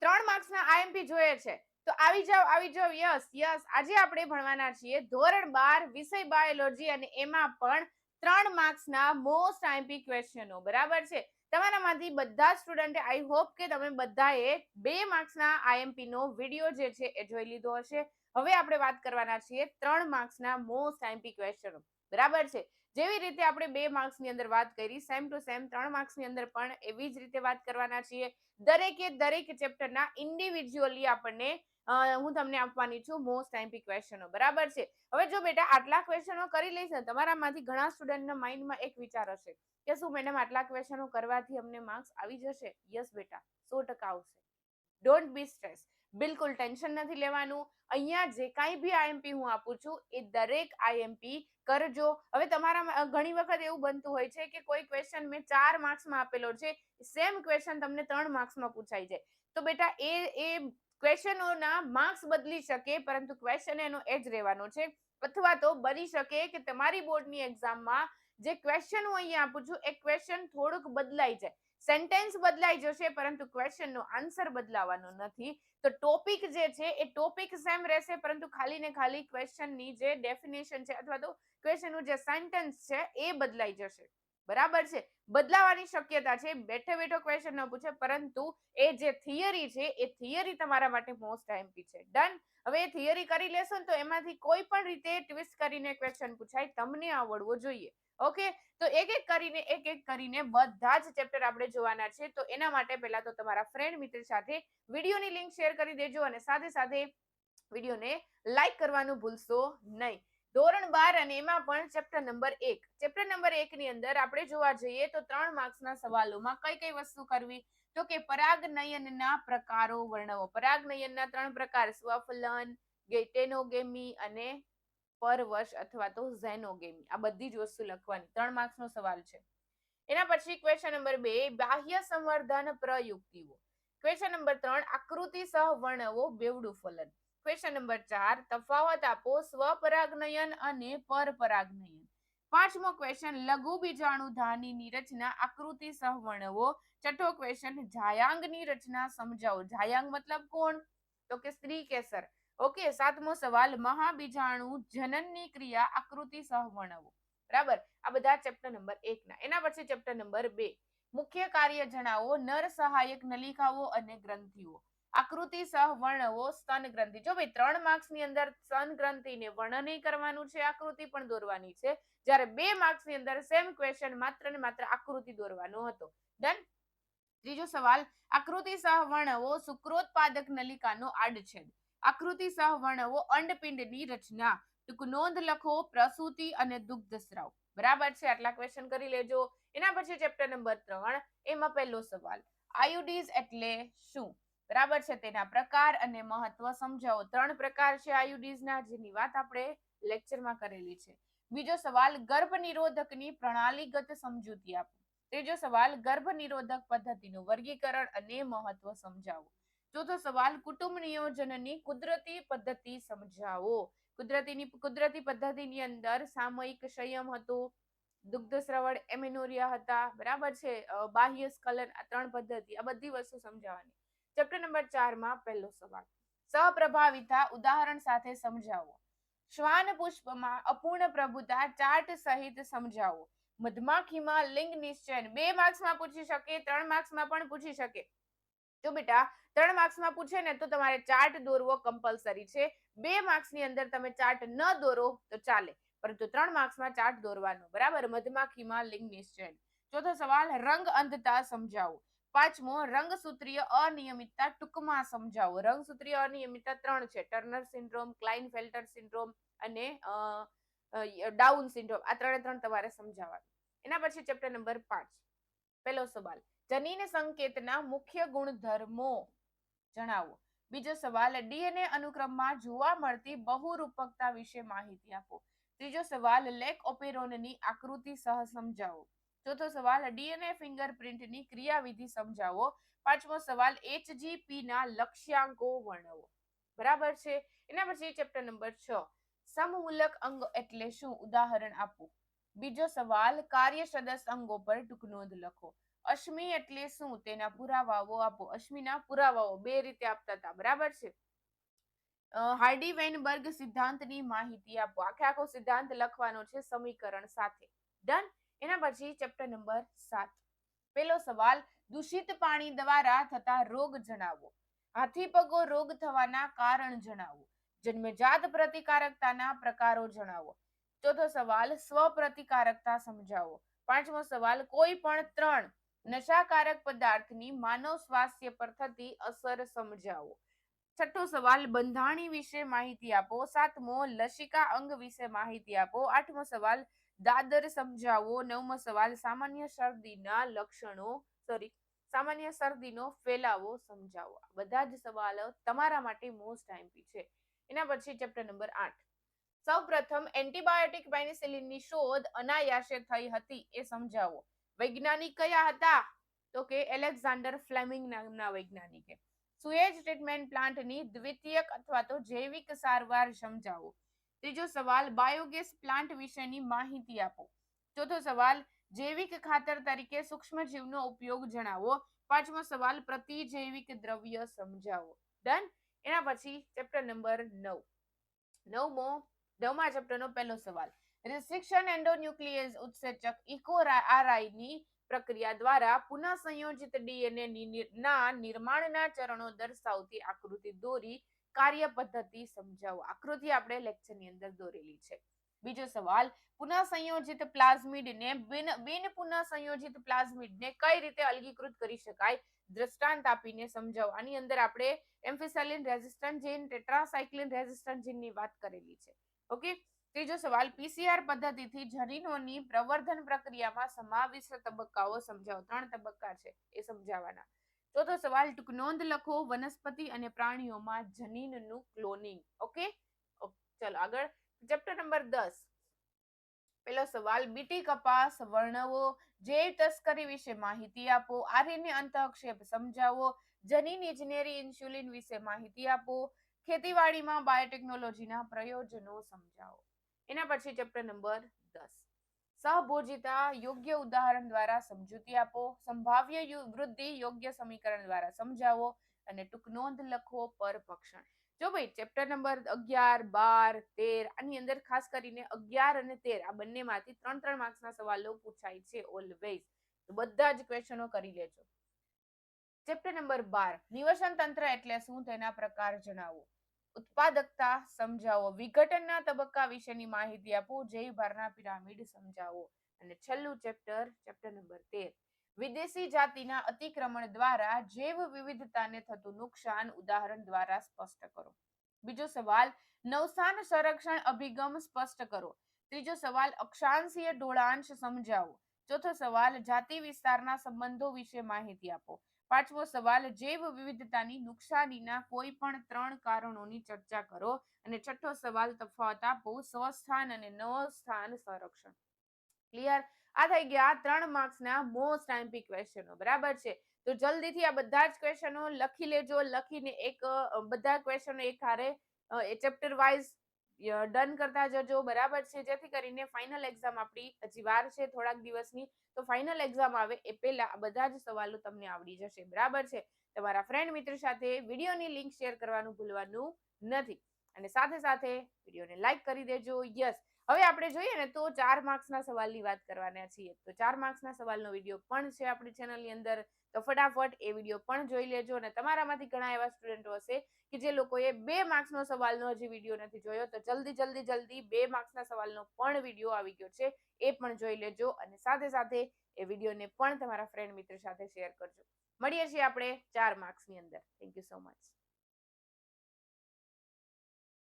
3 માર્ક્સના IMP જોઈએ છે તો આવી જાવ યસ યસ. આજે આપણે ભણવાના છીએ ધોરણ 12 વિષય બાયોલોજી અને એમાં પણ 3 માર્ક્સના મોસ્ટ આઈએમપી ક્વેશ્ચનો. બરાબર છે. તમારામાંથી બધા સ્ટુડન્ટે આઈ હોપ કે તમે બધાએ 2 માર્ક્સના આઈએમપી નો વિડિયો જે છે એ જોઈ લીધો હશે. હવે આપણે વાત કરવાના છીએ 3 માર્ક્સના મોસ્ટ આઈએમપી ક્વેશ્ચનો. બરાબર છે. જેવી રીતે આપણે 2 માર્ક્સની અંદર વાત કરી સેમ ટુ સેમ 3 માર્ક્સની અંદર પણ એવી જ રીતે વાત કરવાના છીએ. દરેક ચેપ્ટરના ઇન્ડિવિડ્યુઅલી આપણને હું તમને આપવાની છું મોસ્ટ આઈએમપી ક્વેશ્ચનો. બરાબર છે. હવે જો બેટા આટલા ક્વેશ્ચનો કરી લઈશ ને તમારામાંથી ઘણા સ્ટુડન્ટના માઇન્ડમાં એક વિચાર હશે કે શું મેડમ આટલા ક્વેશ્ચનો કરવાથી અમને માર્ક્સ આવી જશે? યસ બેટા, 100% આવશે. Don't be stress. બિલકુલ ટેન્શન નથી લેવાનું. અહીંયા જે કાંઈ બી આઈએમપી હું આપું છું એ દરેક આઈએમપી કરજો. હવે તમારા ઘણી વખત એવું બનતું હોય છે કે કોઈ ક્વેશ્ચન મેં 4 માર્ક્સમાં આપેલો છે, સેમ ક્વેશ્ચન તમને 3 માર્ક્સમાં પૂછાઈ જાય. તો બેટા એ ક્વેશ્ચનોના માર્ક્સ બદલી શકે પરંતુ ક્વેશ્ચન એનો એ જ રહેવાનો છે. અથવા તો બની શકે કે તમારી બોર્ડની એક્ઝામમાં જે ક્વેશ્ચન હું અહીંયા આપું છું એ ક્વેશ્ચન થોડુંક બદલાઈ જાય. સેન્ટેન્સ બદલાઈ જશે પરંતુ ક્વેશ્ચનનો આન્સર બદલાવાનો નથી. તો ટોપિક જે છે એ ટોપિક સેમ રહેશે પરંતુ ખાલી ને ખાલી ક્વેશ્ચનની જે ડેફિનેશન છે અથવા તો ક્વેશ્ચનનું જે સેન્ટેન્સ છે એ બદલાઈ જશે. બરાબર છે. બદલાવાની શક્યતા છે. બેઠો ક્વેશ્ચન ન પૂછે પરંતુ એ જે થિયરી છે એ થિયરી તમારા માટે મોસ્ટ આઈએમપી છે. ડન. હવે એ થિયરી કરી લેશો ને તો એમાંથી કોઈ પણ રીતે ટ્વિસ્ટ કરીને ક્વેશ્ચન પૂછાય, તમને આવડવો જોઈએ. ઓકે. તો એક એક કરીને બધા જ ચેપ્ટર આપણે જોવાના છે. તો એના માટે પહેલા તો તમારા ફ્રેન્ડ મિત્ર સાથે વિડીયોની લિંક શેર કરી દેજો અને સાથે સાથે વિડીયોને લાઈક કરવાનું ભૂલશો નહીં. ધોરણ 12 અને એમાં પણ ચેપ્ટર નંબર 1. ચેપ્ટર નંબર 1 ની અંદર આપણે જોવા જઈએ તો 3 માર્ક્સના સવાલોમાં કઈ વસ્તુ કરવી? તો કે પરાગનયનના પ્રકારો વર્ણવો. પરાગનયનના 3 પ્રકાર સ્વફલન, ગેટેનોગેમી અને પરવશ અથવા તો ઝેનોગેમી. આ બધી જ વસ્તુ લખવાની. 3 માર્ક્સનો સવાલ છે. એના પછી ક્વેશ્ચન નંબર 2 બાહ્ય સંવર્ધન પ્રયુક્તિઓ. ક્વેશ્ચન નંબર 3 આકૃતિ સહ વર્ણવો બેવડું ફલન. ક્વેશ્ચન નંબર 4 તફાવત આપો સ્વપરાગનયન અને પરપરાગનયન. પાંચમો ક્વેશ્ચન લઘુ બીજાણુધાનીની રચના આકૃતિ સહ વર્ણવો. છઠ્ઠો ક્વેશ્ચન જાયાંગની રચના સમજાવો. જાયાંગ મતલબ કોણ? તો કે સ્ત્રી કેસર. ઓકે. સાતમો સવાલ મહાબીજાણુ જનનની ક્રિયા આકૃતિ સહ વર્ણવો. બરાબર. આ બધા ચેપ્ટર નંબર 1 ના. એના પછી ચેપ્ટર નંબર 2 મુખ્ય કાર્ય જણાવો નર સહાયક નલિકાઓ અને ગ્રંથિઓ. આકૃતિ સહ વર્ણવો સ્તન ગ્રંથિ. જો ભાઈ 3 માર્ક્સ ની અંદર સ્તન ગ્રંથિને વર્ણન કરવાનું છે, આકૃતિ પણ દોરવાની છે. જ્યારે 2 માર્ક્સ ની અંદર સેમ ક્વેશ્ચન માત્ર ને માત્ર આકૃતિ દોરવાનો હતો. ડન. ત્રીજો સવાલ આકૃતિ સહ વર્ણવો શુક્રોત્પાદક નલિકાનો આડછેદ. આકૃતિ સહ વર્ણવો અંડપિંડની રચના. ટૂંક નોંધ લખો પ્રસૂતિ અને દુગ્ધસ્રાવ. બરાબર છે. આટલા ક્વેશ્ચન કરી લેજો. એના પછી ચેપ્ટર નંબર 3 એમાં પહેલો સવાલ આયુડીઝ એટલે શું? બરાબર છે. તેના પ્રકાર અને મહત્વ સમજાવો. 3 પ્રકાર છે આયુડીઝના જેની વાત આપણે લેક્ચરમાં કરેલી છે. બીજો સવાલ ગર્ભ નિરોધકની પ્રણાલીગત સમજૂતી આપો. ત્રીજો સવાલ ગર્ભ નિરોધક પદ્ધતિનું વર્ગીકરણ અને મહત્વ સમજાવો. ચોથો સવાલ કુટુંબ નિયોજનની કુદરતી પદ્ધતિ સમજાવો. કુદરતી પદ્ધતિની અંદર સામયિક સંયમ હતો, દુગ્ધ શ્રવણ એમિનોરિયા હતા. બરાબર છે. બાહ્ય સ્ખલન. આ 3 પદ્ધતિ. આ બધી વસ્તુ સમજાવવાની. ચેપ્ટર નંબર 4 માં પહેલો સવાલ સહપ્રભાવિતા ઉદાહરણ સાથે સમજાવો. શ્વાન પુષ્પમાં અપૂર્ણ પ્રભુતા ચાર્ટ સહિત સમજાવો. મધમાખીમાં લિંગ નિશ્ચયન. 2 માર્ક્સમાં પૂછી શકે, 3 માર્ક્સમાં પણ પૂછી શકે. જો બેટા 3 માર્ક્સમાં પૂછે ને તો તમારે ચાર્ટ દોરવો કમ્પલસરી છે. 2 માર્ક્સની અંદર તમે ચાર્ટ ન દોરો તો ચાલે પરંતુ 3 માર્ક્સમાં ચાર્ટ દોરવાનો. બરાબર. મધમાખીમાં લિંગ નિશ્ચયન. ચોથો સવાલ રંગ અંધતા સમજાવો. પાંચમો રંગસૂત્રીય અનિયમિતતા ટૂંકમાં સમજાવો. રંગસૂત્રીય અનિયમિતતા 3 છે. ટર્નર સિન્ડ્રોમ, ક્લાઇનફેલ્ટર સિન્ડ્રોમ અને ડાઉન સિન્ડ્રોમ. આ 3 તમારે સમજાવવાનું. એના પછી ચેપ્ટર નંબર 5 પહેલો સવાલ જનીન સંકેતના મુખ્ય ગુણધર્મો જણાવો. બીજો સવાલ ડીએનએ અનુક્રમમાં જોવા મળતી બહુરૂપકતા વિશે માહિતી આપો. ત્રીજો સવાલ લેક ઓપેરોનની આકૃતિ સહ સમજાવો. ચોથો સવાલ ડીએનએ ફિંગરપ્રિન્ટની ક્રિયાવિધિ સમજાવો. પાંચમો સવાલ એચજીપી ના લક્ષ્યાંકો વર્ણવો. બરાબર છે. એના પછી ચેપ્ટર નંબર 6 સમમૂલક અંગ એટલે શું? ઉદાહરણ આપો. બીજો સવાલ, કાર્ય સદસ્ય અંગો પર ટૂંક નોંધ લખો. અશ્મિ એટલે શું, તેના પુરાવાઓ આપો. અશ્મિના પુરાવાઓ બે રીતે આપતા હતા, બરાબર છે. હાર્ડી વેનબર્ગ સિદ્ધાંતની માહિતી આપો. આખો સિદ્ધાંત લખવાનો છે સમીકરણ સાથે. ડન. એના પછી ચેપ્ટર નંબર 7. પહેલો સવાલ, દૂષિત પાણી દ્વારા થતા રોગ જણાવો. હાથી પગો રોગ થવાના કારણ જણાવો. જન્મજાત પ્રતિકારકતાના પ્રકારો જણાવો. ચોથો સવાલ, સ્વપ્રતિકારકતા સમજાવો. પાંચમો સવાલ, કોઈ પણ 3 નશાકારક પદાર્થની માનવ સ્વાસ્થ્ય પર થતી અસર સમજાવો. છઠ્ઠો સવાલ, બંધાણી વિશે માહિતી આપો. સાતમો, લસિકા અંગ વિશે માહિતી આપો. આઠમો સવાલ, દાદર સમજાવો. નવમો સવાલ, સામાન્ય શરદીનો ફેલાવો સમજાવો. બધા જ સવાલો તમારા માટે મોસ્ટ આઈએમપી છે. એના પછી ચેપ્ટર નંબર 8. સૌપ્રથમ એન્ટીબાયોટિક પેનિસિલિનની શોધ અનાયાસે થઈ હતી એ સમજાવો. વૈજ્ઞાનિક કયા હતા? તો કે એલેક્ઝાન્ડર ફ્લેમિંગ નામના વૈજ્ઞાનિકે. સુએજ ટ્રીટમેન્ટ પ્લાન્ટની દ્વિતીયક અથવા તો જૈવિક સારવાર સમજાવો. ત્રીજો સવાલ, બાયોગેસ પ્લાન્ટ વિશેની માહિતી આપો. ચોથો સવાલ, જૈવિક ખાતર તરીકે સૂક્ષ્મજીવનો ઉપયોગ જણાવો. પાંચમો સવાલ, પ્રતિજૈવિક દ્રવ્ય સમજાવો. ડન. એના પછી ચેપ્ટર નંબર 9. નવમા ચેપ્ટરનો પહેલો સવાલ, રિસ્ટ્રિક્શન એન્ડોન્યુક્લિયેઝ ઉત્સેચક ઇકોઆરઆઈની પ્રક્રિયા દ્વારા પુનઃ સંયોજિત ડીએનએ ના નિર્માણના ચરણો દર્શાવતી આકૃતિ દોરી. કાર્ય પદ્ધતિ સમજાવો. આકૃતિ આપણે લેક્ચરની અંદર દોરેલી છે. બીજો સવાલ, પુનઃ સંયોજિત પ્લાઝમિડને બિન પુનઃ સંયોજિત પ્લાઝમિડને કઈ રીતે અલગીકૃત કરી શકાય, દ્રષ્ટાંત આપીને સમજાવો. આની અંદર આપણે એમ્ફિસેલિન રેઝિસ્ટન્ટ જીન, ટેટ્રાસાઇક્લિન રેઝિસ્ટન્ટ જીનની વાત કરેલી છે. ઓકે. ત્રીજો સવાલ, પીસીઆર પદ્ધતિથી જનીનોની પ્રવર્ધન પ્રક્રિયામાં સમાવિષ્ટ તબક્કાઓ સમજાવો. 3 તબક્કા છે એ સમજાવવાના. ચોથો સવાલ, ટૂંક નોંધ લખો. વનસ્પતિ અને પ્રાણીઓમાં જનીનનું ક્લોનિંગ. ઓકે. ચલો આગળ. Chapter number 10. પહેલો સવાલ, બીટી કપાસ વર્ણવો. જૈવ તસ્કરી વિશે માહિતી આપો. આરએનએ અંતઃક્ષેપ સમજાવો. જનીન ઇજનેરી ઇન્સ્યુલિન વિશે માહિતી આપો. ખેતીવાડીમાં બાયોટેકનોલોજીના પ્રયોજનો સમજાવો. એના પછી ચેપ્ટર નંબર 10. સહભોજિતા યોગ્ય ઉદાહરણ દ્વારા સમજૂતી આપો. સંભાવ્ય વૃદ્ધિ યોગ્ય સમીકરણ દ્વારા સમજાવો. અને ટૂંક નોંધ લખો પર ભક્ષણ. જો ભાઈ ચેપ્ટર નંબર 11, 12, 13 આની અંદર ખાસ કરીને 11 અને 13 આ બંનેમાંથી 3 માર્ક્સના સવાલો પૂછાય છે ઓલવેઝ. તો બધા જ ક્વેશ્ચનો કરી લેજો. ચેપ્ટર નંબર 12, નિવસન તંત્ર એટલે શું, તેના પ્રકાર જણાવો. ઉત્પાદકતા સમજાવો. વિઘટનના તબક્કા વિશેની માહિતી આપો. જૈવભારના પિરામિડ સમજાવો. અને છેલ્લું ચેપ્ટર નંબર 13, વિદેશી જાતિના અતિક્રમણ દ્વારા જૈવ વિવિધતાને થતું નુકસાન ઉદાહરણ દ્વારા સ્પષ્ટ કરો. બીજો સવાલ, નવસાન સંરક્ષણ અભિગમ સ્પષ્ટ કરો. ત્રીજો સવાલ, અક્ષાંશીય ઢોળાંશ સમજાવો. ચોથો સવાલ, જાતિ વિસ્તારના સંબંધો વિશે માહિતી આપો. પાંચમો સવાલ, જૈવ વિવિધતાની નુકસાનીના કોઈ પણ 3 કારણોની ચર્ચા કરો. અને છઠ્ઠો સવાલ, તફાવત આપો સ્વસ્થાન અને નવસ્થાન સંરક્ષણ. ક્લિયર? આ થઈ ગયા 3 માર્ક્સના મોસ્ટ આઈએમપી ક્વેશ્ચનો. બરાબર છે. તો જલ્દીથી આ બધા જ ક્વેશ્ચનો લખી લેજો. લખીને બધા ક્વેશ્ચનો એક હારે ચેપ્ટર વાઇઝ ડન કરતા જજો. બરાબર છે. જેથી કરીને ફાઇનલ એક્ઝામ આપણી હજી વાર છે થોડાક દિવસની. તો ફાઇનલ એક્ઝામ આવે એ પહેલા આ બધા જ સવાલો તમને આવડી જશે. બરાબર છે. તમારા ફ્રેન્ડ મિત્ર સાથે વિડીયોની લિંક શેર કરવાનું ભૂલવાનું નથી. અને સાથે સાથે વિડીયોને લાઈક કરી દેજો. યસ. હવે આપણે જોઈએ ને તો 4 માર્ક્સના સવાલની વાત કરવાના છીએ. તો 4 માર્ક્સના સવાલનો વિડીયો પણ છે આપણી ચેનલની અંદર. તો ફટાફટ એ વિડીયો પણ જોઈ લેજો. અને તમારામાંથી ઘણા એવા સ્ટુડન્ટો હશે કે જે લોકોએ 2 માર્ક્સનો સવાલનો હજી વિડીયો નથી જોયો. તો જલ્દી 2 માર્ક્સના સવાલનો પણ વિડીયો આવી ગયો છે. એ પણ જોઈ લેજો. અને સાથે સાથે એ વિડીયોને પણ તમારા ફ્રેન્ડ મિત્ર સાથે શેર કરજો. મળીએ છીએ આપણે 4 માર્ક્સની અંદર. Thank you so much.